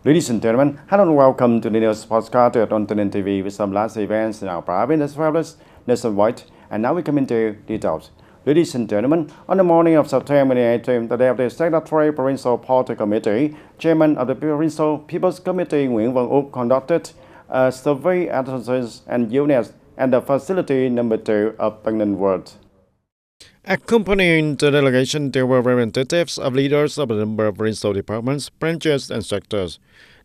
Ladies and gentlemen, hello and welcome to the news podcast on TayNinhTV with some last events in our province as well as nationwide. And now we come into details. Ladies and gentlemen, on the morning of September 18th, the day of the Secretary Provincial Party Committee, Chairman of the Provincial People's Committee Nguyễn Văn Úc conducted a survey at offices and units at the facility number 2 of TayNinhTV. Accompanying the delegation, there were representatives of leaders of a number of provincial departments, branches, and sectors.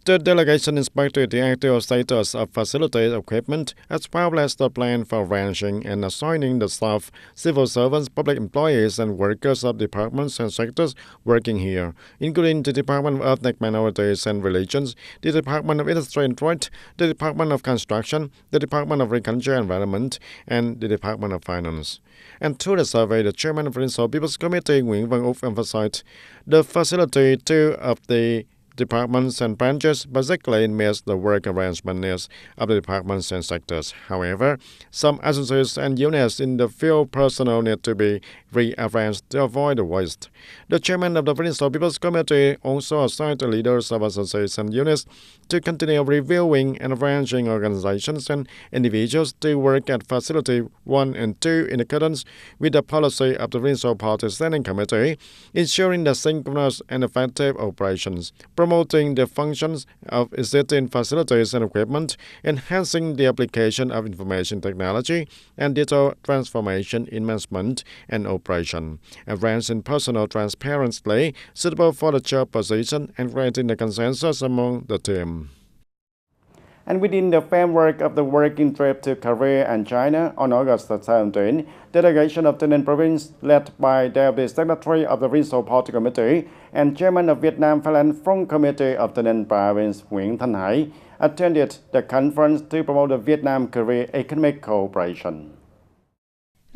The delegation inspected the actual status of facility equipment as well as the plan for arranging and assigning the staff, civil servants, public employees, and workers of departments and sectors working here, including the Department of Ethnic Minorities and Religions, the Department of Industry and Trade, the Department of Construction, the Department of Agriculture and Environment, and the Department of Finance. And to the survey, the Chairman of the Provincial People's Committee, Nguyễn Văn Úc, emphasized the facility two of the departments and branches basically meets the work arrangement needs of the departments and sectors. However, some agencies and units in the field personnel need to be rearranged to avoid waste. The chairman of the Provincial People's Committee also assigned the leaders of agencies and units to continue reviewing and arranging organizations and individuals to work at Facility 1 and 2 in accordance with the policy of the Provincial Party Standing Committee, ensuring the synchronous and effective operations, promoting the functions of existing facilities and equipment, enhancing the application of information technology and digital transformation in management and operation, arranging personnel transparently suitable for the job position, and creating the consensus among the team. And within the framework of the working trip to Korea and China on August 17, delegation of TayNinhTV Province, led by the Secretary of the Provincial Party Committee and Chairman of Vietnam Thailand Front Committee of TayNinhTV Province, Nguyễn Thanh Hải, attended the conference to promote the Vietnam-Korea economic cooperation.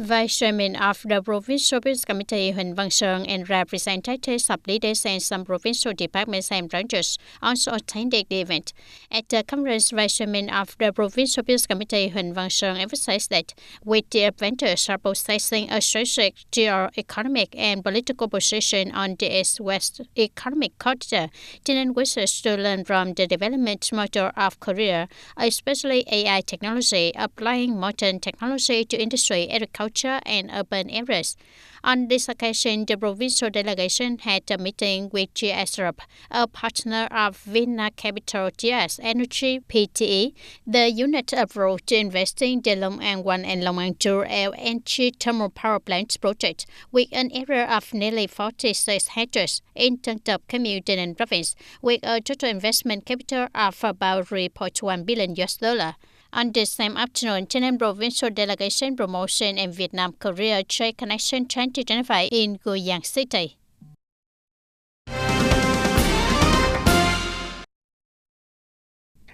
Vice Chairman of the Provincial Peace Committee Huỳnh Văn Sơn and representatives of leaders and some provincial departments and branches also attended the event. At the conference, Vice Chairman of the Provincial Peace Committee Huỳnh Văn Sơn emphasized that with the advantage of possessing a strategic geo-economic and political position on the East-West economic corridor, TayNinhTV wishes to learn from the development model of Korea, especially AI technology, applying modern technology to industry, agriculture, and urban areas. On this occasion, the provincial delegation had a meeting with GS Group, a partner of Vina Capital GS Energy PTE, the unit approved to invest in the Long An 1 and Long An 2 LNG thermal power plants project with an area of nearly 46 hectares in Tân Tập Commune, TayNinhTV Province, with a total investment capital of about $3.1 billion. On the same afternoon, TayNinhTV Provincial Delegation Promotion and Vietnam-Korea Trade Connection 2025 in Guiyang City.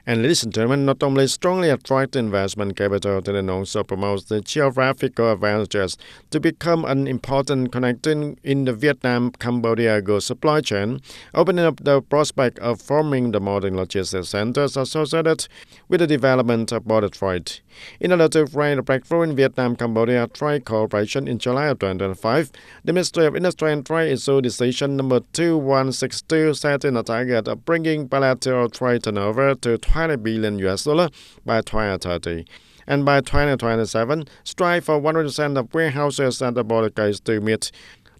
And ladies and gentlemen, not only strongly attract investment capital, TayNinhTV also promotes the geographical advantages to become an important connecting in the Vietnam-Cambodia goods supply chain, opening up the prospect of forming the modern logistics centers associated with the development of border trade. In order to create a breakthrough in Vietnam-Cambodia trade cooperation in July of 2025, the Ministry of Industry and Trade issued decision number 2162, setting a target of bringing bilateral trade turnover to $20 billion by 2030. And by 2027, strive for 100% of warehouses at the border gates to meet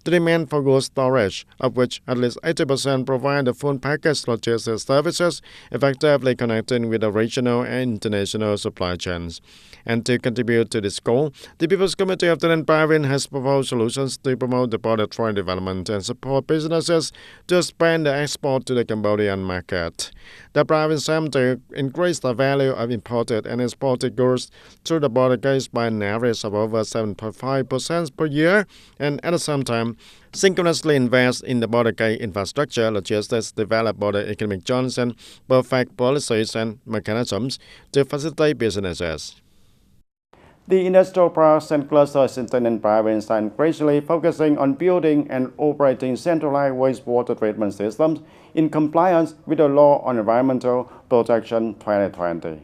the demand for goods storage, of which at least 80% provide the full package logistics services, effectively connecting with the regional and international supply chains. And to contribute to this goal, the People's Committee of TayNinhTV Province has proposed solutions to promote the border trade development and support businesses to expand the export to the Cambodian market. The province aims to increase the value of imported and exported goods through the border gates by an average of over 7.5% per year, and at the same time, synchronously invest in the border gate infrastructure, logistics, develop border economic zones, and perfect policies and mechanisms to facilitate businesses. The industrial parks and clusters in TayNinhTV Province are increasingly focusing on building and operating centralized wastewater treatment systems in compliance with the Law on Environmental Protection 2020.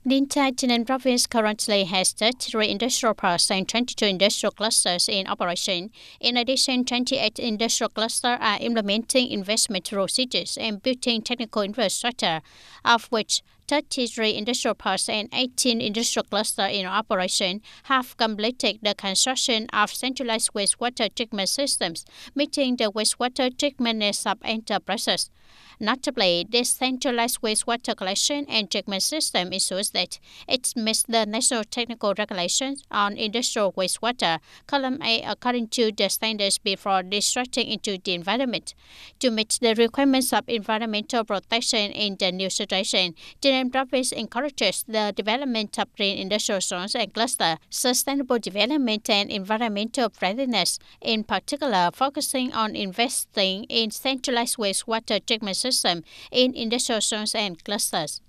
The entire TayNinhTV province currently has 33 industrial parks and 22 industrial clusters in operation. In addition, 28 industrial clusters are implementing investment procedures and building technical infrastructure, of which 33 industrial parks and 18 industrial clusters in operation have completed the construction of centralized wastewater treatment systems, meeting the wastewater treatment needs of enterprises. Notably, this centralized wastewater collection and treatment system ensures that it meets the National Technical Regulations on Industrial Wastewater, Column A, according to the standards before discharging into the environment. To meet the requirements of environmental protection in the new situation, TayNinhTV province encourages the development of green industrial zones and clusters, sustainable development and environmental friendliness, in particular focusing on investing in centralized wastewater treatment system in industrial zones and clusters.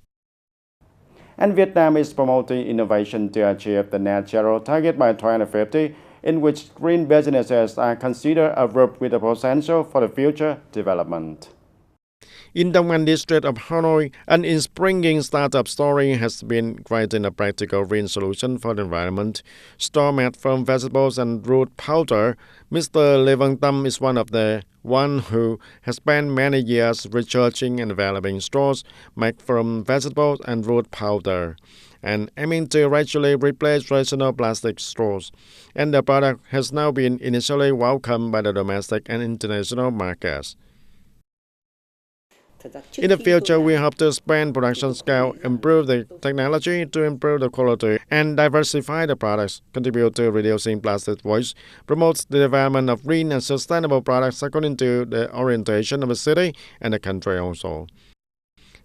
And Vietnam is promoting innovation to achieve the net zero target by 2050, in which green businesses are considered a group with the potential for the future development. In the Dong district of Hanoi, an inspiring startup story has been creating a practical green solution for the environment. Straw made from vegetables and root powder, Mr. Lê Văn Tâm is one of the who has spent many years researching and developing straws made from vegetables and root powder, and aiming to gradually replace traditional plastic straws. And the product has now been initially welcomed by the domestic and international markets. In the future, we hope to expand production scale, improve the technology to improve the quality, and diversify the products, contribute to reducing plastic waste, promote the development of green and sustainable products according to the orientation of the city and the country also.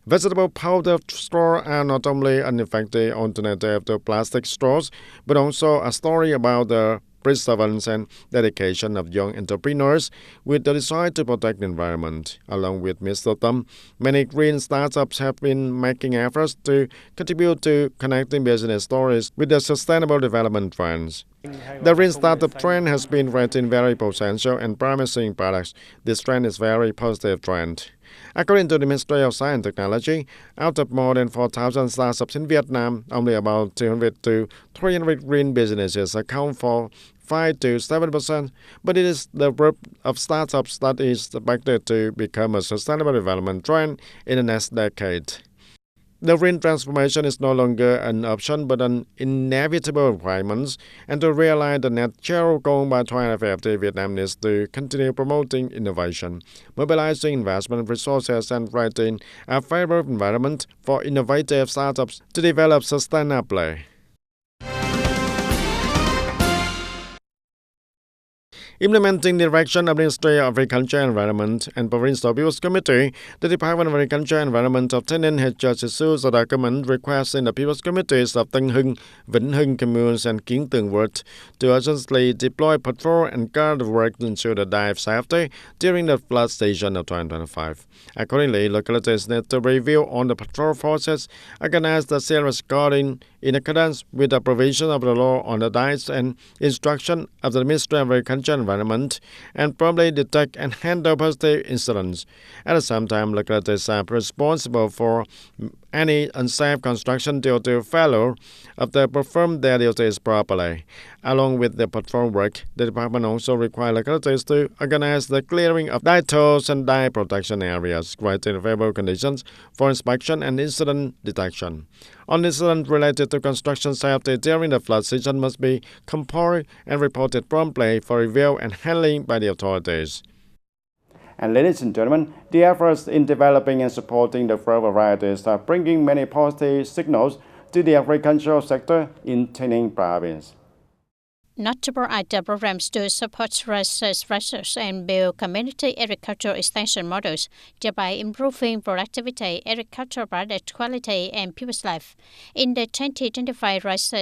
Vegetable powder straws are not only an effective alternative to plastic straws, but also a story about the perseverance and dedication of young entrepreneurs with the desire to protect the environment. Along with Mr. Tâm, many green startups have been making efforts to contribute to connecting business stories with the sustainable development trends. The green startup trend has been creating very potential and promising products. This trend is a very positive trend. According to the Ministry of Science and Technology, out of more than 4,000 startups in Vietnam, only about 200 to 300 green businesses account for 5 to 7%, but it is the group of startups that is expected to become a sustainable development trend in the next decade. The green transformation is no longer an option but an inevitable requirement, and to realize the net zero goal by 2050, Vietnam needs to continue promoting innovation, mobilizing investment resources, and creating a favorable environment for innovative startups to develop sustainably. Implementing the direction of the Ministry of Agriculture and Environment and Provincial People's Committee, the Department of Agriculture and Environment of TayNinhTV has just issued a document requesting the People's Committees of Tân Hưng, Vĩnh Hưng communes and Kiến Tường Ward to urgently deploy patrol and guard work to ensure the dive safety during the flood season of 2025. Accordingly, localities need to review on the patrol forces, organize the serious guarding in accordance with the provision of the law on the dives and instruction of the Ministry of Agriculture and Environment, and promptly detect and handle positive incidents. At the same time, localities are responsible for any unsafe construction due to failure of the perform their duties properly. Along with the patrol work, the department also requires localities to organize the clearing of dive tools and dive protection areas, creating favorable conditions for inspection and incident detection. All incidents related to construction safety during the flood season must be compiled and reported promptly for review and handling by the authorities. And ladies and gentlemen, the efforts in developing and supporting the fruit varieties are bringing many positive signals to the agricultural sector in TayNinhTV province. Notable are the programs to support research and build community agricultural extension models, thereby improving productivity, agricultural product quality, and people's life. In the 2025 Rice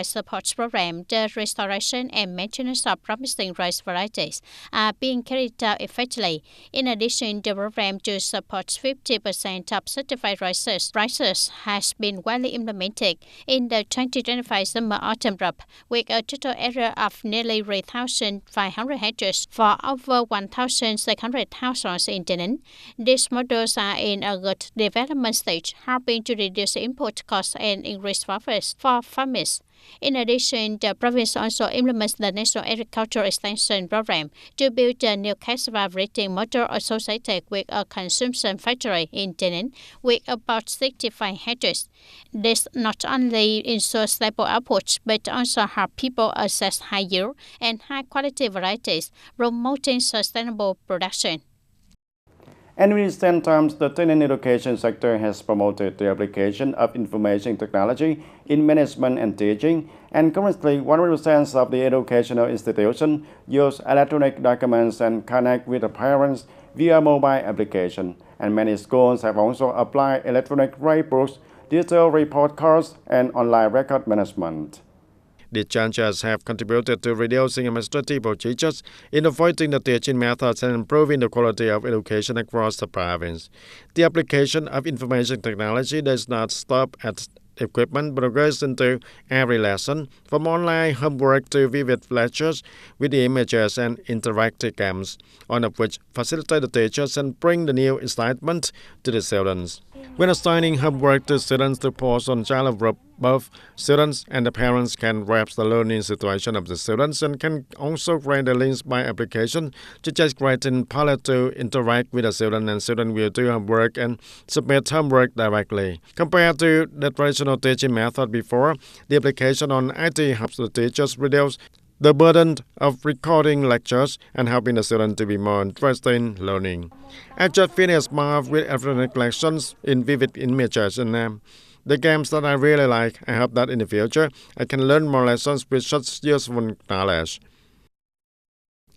Support Program, the restoration and maintenance of promising rice varieties are being carried out effectively. In addition, the program to support 50% of certified rices has been widely implemented in the 2025 summer-autumn crop, with a total area area of nearly 3,500 hectares for over 1,600 households in TayNinh. These models are in a good development stage, helping to reduce input costs and increase profits for farmers. In addition, the province also implements the National Agricultural Extension Program to build a new cassava breeding model associated with a consumption factory in TayNinh with about 65 hectares. This not only ensures stable output, but also help people access high yield and high quality varieties, promoting sustainable production. And in recent times, the TayNinh education sector has promoted the application of information technology in management and teaching, and currently 100% of the educational institutions use electronic documents and connect with the parents via mobile application. And many schools have also applied electronic grade books, digital report cards, and online record management. These changes have contributed to reducing administrative procedures, innovating the teaching methods, and improving the quality of education across the province. The application of information technology does not stop at equipment, but goes into every lesson, from online homework to vivid lectures with the images and interactive games, all of which facilitate the teachers and bring the new excitement to the students. When assigning homework to students to post on child group, both students and the parents can grasp the learning situation of the students and can also create the links by application, such as creating palette to interact with the student, and student will do homework and submit homework directly. Compared to the traditional teaching method before, the application on IT helps the teachers reduce the burden of recording lectures and helping the student to be more interested in learning. I just finished math with electronic lessons in vivid images and the games that I really like. I hope that in the future I can learn more lessons with such useful knowledge.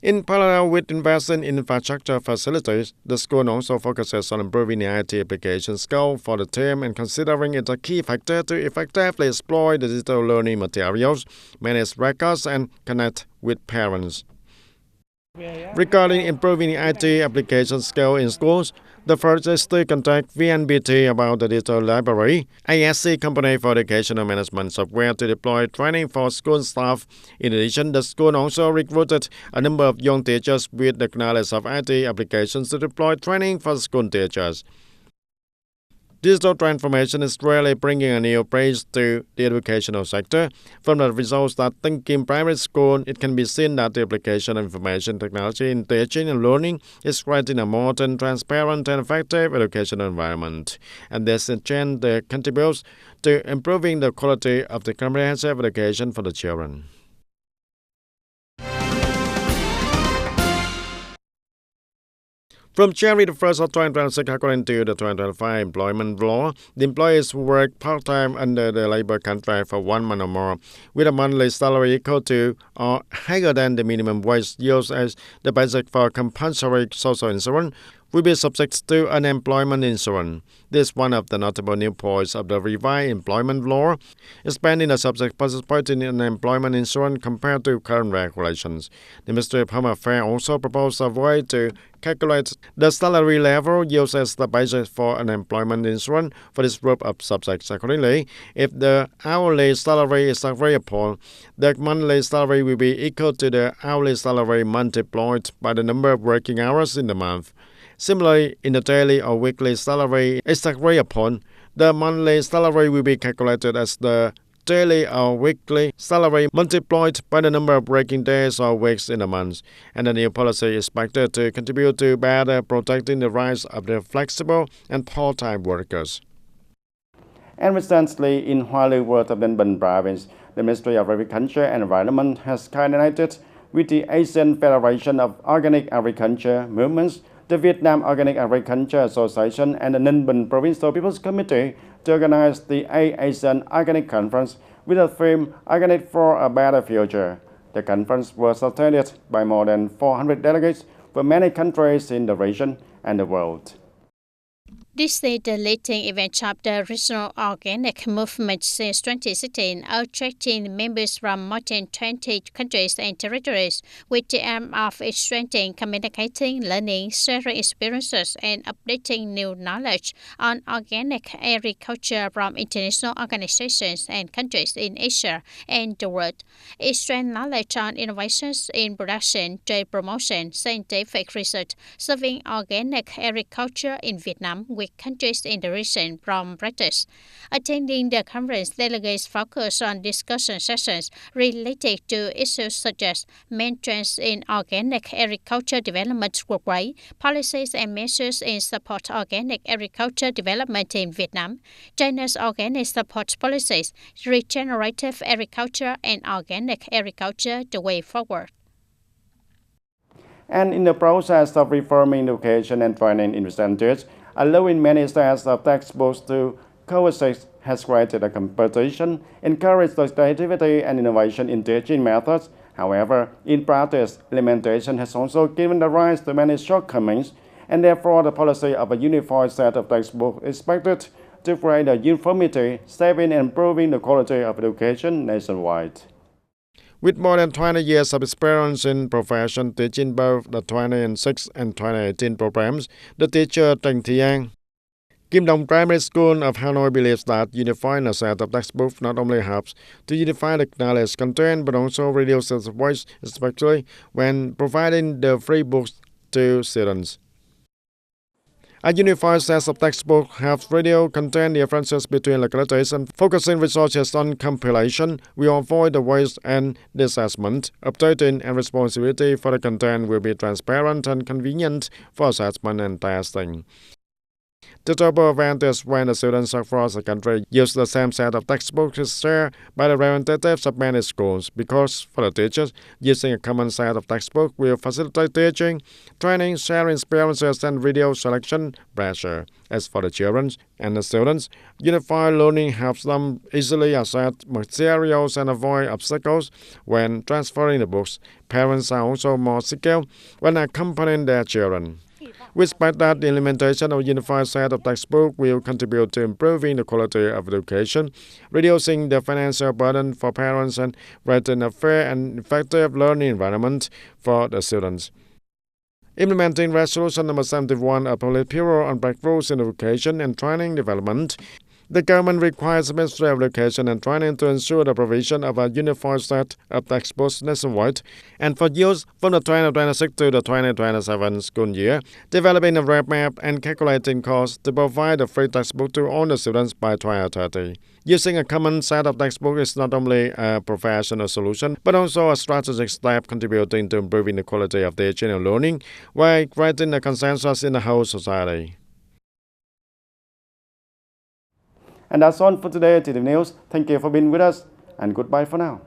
In parallel with investing in infrastructure facilities, the school also focuses on improving the IT application skill for the team and considering it a key factor to effectively exploit the digital learning materials, manage records, and connect with parents. Regarding improving the IT application skill in schools, the first is to contact VNBT about the digital library, ISC company for educational management software, to deploy training for school staff. In addition, the school also recruited a number of young teachers with the knowledge of IT applications to deploy training for school teachers. Digital transformation is really bringing a new praise to the educational sector. From the results that in private school, it can be seen that the application of information technology in teaching and learning is creating a modern, transparent, and effective educational environment. And this trend contributes to improving the quality of the comprehensive education for the children. From January 1st of 2026, according to the 2025 employment law, the employees who work part-time under the labor contract for 1 month or more with a monthly salary equal to or higher than the minimum wage used as the basis for compulsory social insurance will be subject to unemployment insurance. This is one of the notable new points of the revised employment law, expanding the subject participating in unemployment insurance compared to current regulations. The Ministry of Home Affairs also proposed a way to calculate the salary level used as the basis for unemployment insurance for this group of subjects. Accordingly, if the hourly salary is agreed upon, the monthly salary will be equal to the hourly salary multiplied by the number of working hours in the month. Similarly, in the daily or weekly salary is agreed upon, the monthly salary will be calculated as the daily or weekly salary multiplied by the number of working days or weeks in a month. And the new policy is expected to contribute to better protecting the rights of the flexible and part-time workers. And recently, in Hollywood of Ninh Province, the Ministry of Agriculture and Environment has coordinated with the Asian Federation of Organic Agriculture Movements, the Vietnam Organic Agriculture Association, and the Ninh Provincial People's Committee to organize the Asian Organic Conference with the theme Organic for a Better Future. The conference was attended by more than 400 delegates from many countries in the region and the world. This is the leading event of the regional organic movement since 2016, attracting members from more than 20 countries and territories, with the aim of strengthening, communicating, learning, sharing experiences, and updating new knowledge on organic agriculture from international organizations and countries in Asia and the world. It strengthens knowledge on innovations in production, trade promotion, scientific research, serving organic agriculture in Vietnam with countries in the region from practice. Attending the conference, delegates focus on discussion sessions related to issues such as main trends in organic agriculture development worldwide, policies and measures in support organic agriculture development in Vietnam, China's organic support policies, regenerative agriculture and organic agriculture the way forward. And in the process of reforming education and training incentives, allowing many styles of textbooks to coexist has created a competition, encouraged the creativity and innovation in teaching methods. However, in practice, implementation has also given the rise to many shortcomings, and therefore the policy of a unified set of textbooks is expected to create a uniformity, saving and improving the quality of education nationwide. With more than 20 years of experience in profession teaching both the 2006 and 2018 programs, the teacher Trần Thị An, Kim Dong Primary School of Hanoi believes that unifying a set of textbooks not only helps to unify the knowledge content but also reduces waste, especially when providing the free books to students. A unified set of textbooks helps reduce content differences between localities and focusing resources on compilation will avoid the waste and disassessment. Updating and responsibility for the content will be transparent and convenient for assessment and testing. The double advantage when the students across the country use the same set of textbooks is shared by the representatives of many schools, because for the teachers, using a common set of textbooks will facilitate teaching, training, sharing experiences, and video selection pressure. As for the children and the students, unified learning helps them easily access materials and avoid obstacles when transferring the books. Parents are also more skilled when accompanying their children. We expect that the implementation of a unified set of textbooks will contribute to improving the quality of education, reducing the financial burden for parents, and creating a fair and effective learning environment for the students. Implementing Resolution number 71 of the Politburo on breakthroughs in education and training development, the government requires the Ministry of Education and Training to ensure the provision of a unified set of textbooks nationwide and for use from the 2026 to the 2027 school year, developing a roadmap and calculating costs to provide a free textbook to all the students by 2030. Using a common set of textbooks is not only a professional solution, but also a strategic step contributing to improving the quality of teaching and learning while creating a consensus in the whole society. And that's all for today, TTV News. Thank you for being with us, and goodbye for now.